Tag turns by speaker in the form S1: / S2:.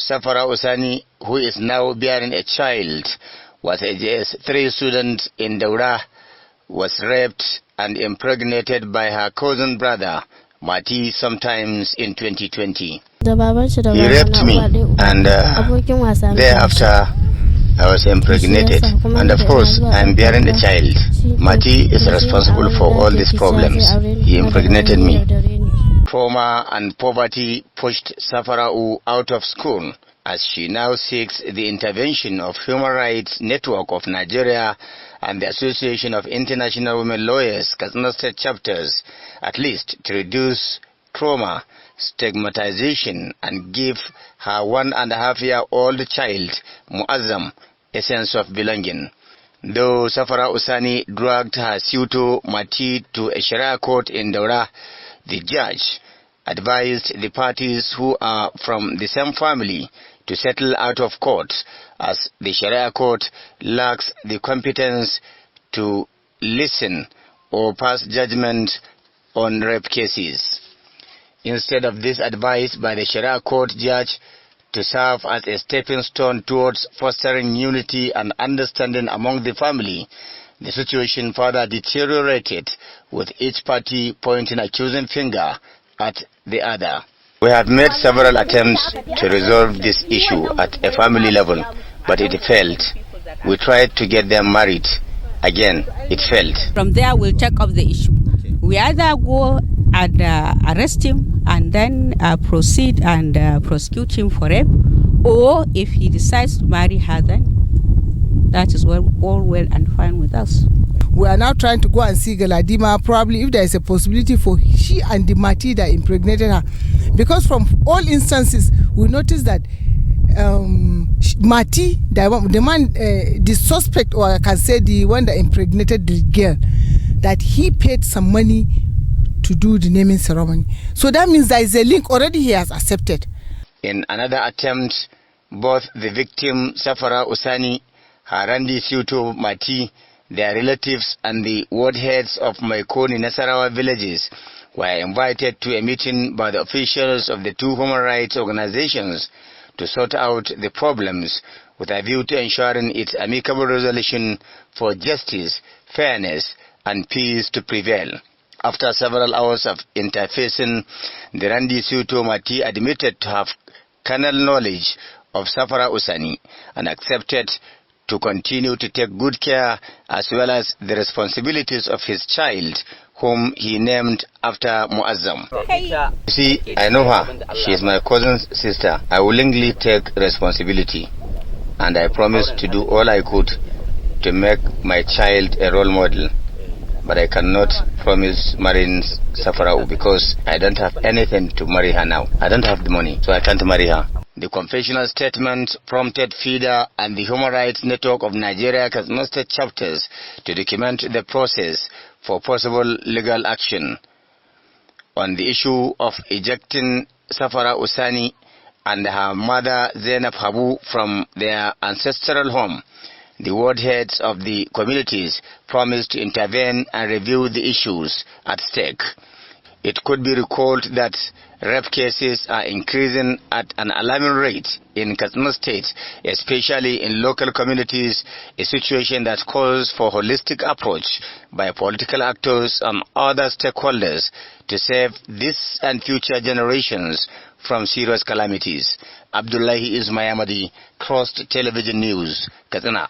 S1: Safara'u Sani, who is now bearing a child, was a JS3 student in Daura, was raped and impregnated by her cousin brother, Mati, sometimes in 2020. He raped me, and thereafter I was impregnated, and of course I am bearing a child. Mati is responsible for all these problems. He impregnated me. Trauma and poverty pushed Safara'u out of school, as she now seeks the intervention of Human Rights Network of Nigeria and the Association of International Women Lawyers, Katsina State chapters, at least to reduce trauma, stigmatization, and give her 1.5-year-old child, Muazzam, a sense of belonging. Though Safara'u Sani dragged her suitor Mati to a Sharia court in Daura, the judge advised the parties who are from the same family to settle out of court, as the Sharia court lacks the competence to listen or pass judgment on rape cases. Instead of this advice by the Sharia court judge to serve as a stepping stone towards fostering unity and understanding among the family, the situation further deteriorated, with each party pointing an accusing finger at the other. We have made several attempts to resolve this issue at a family level, but it failed. We tried to get them married. Again, it failed.
S2: From there, we'll take up the issue. We either go and arrest him and then proceed and prosecute him for rape, or if he decides to marry her, then that is all well and fine with us.
S3: We are now trying to go and see Galadima, probably if there is a possibility for she and the Mati that impregnated her. Because from all instances, we noticed that Mati, the suspect, or I can say the one that impregnated the girl, that he paid some money to do the naming ceremony. So that means there is a link already he has accepted.
S1: In another attempt, both the victim, Safara'u Sani, her Randi suitor Mati, their relatives, and the ward heads of Maikoni Nasarawa villages were invited to a meeting by the officials of the two human rights organizations to sort out the problems with a view to ensuring its amicable resolution for justice, fairness, and peace to prevail. After several hours of interfacing, the Randi suitor Mati admitted to have carnal knowledge of Safara'u Sani and accepted to continue to take good care, as well as the responsibilities of his child, whom he named after Muazzam. You see, I know her. She is my cousin's sister. I willingly take responsibility, and I promise to do all I could to make my child a role model. But I cannot promise marrying Safara'u because I don't have anything to marry her now. I don't have the money, so I can't marry her. The confessional statement prompted FIDA and the Human Rights Network of Nigeria Katsina State chapters to document the process for possible legal action. On the issue of ejecting Safara'u Sani and her mother Zainab Habu from their ancestral home, the ward heads of the communities promised to intervene and review the issues at stake. It could be recalled that rape cases are increasing at an alarming rate in Katsina State, especially in local communities, a situation that calls for a holistic approach by political actors and other stakeholders to save this and future generations from serious calamities. Abdullahi Ismayamadi, Trust Television News, Katsina.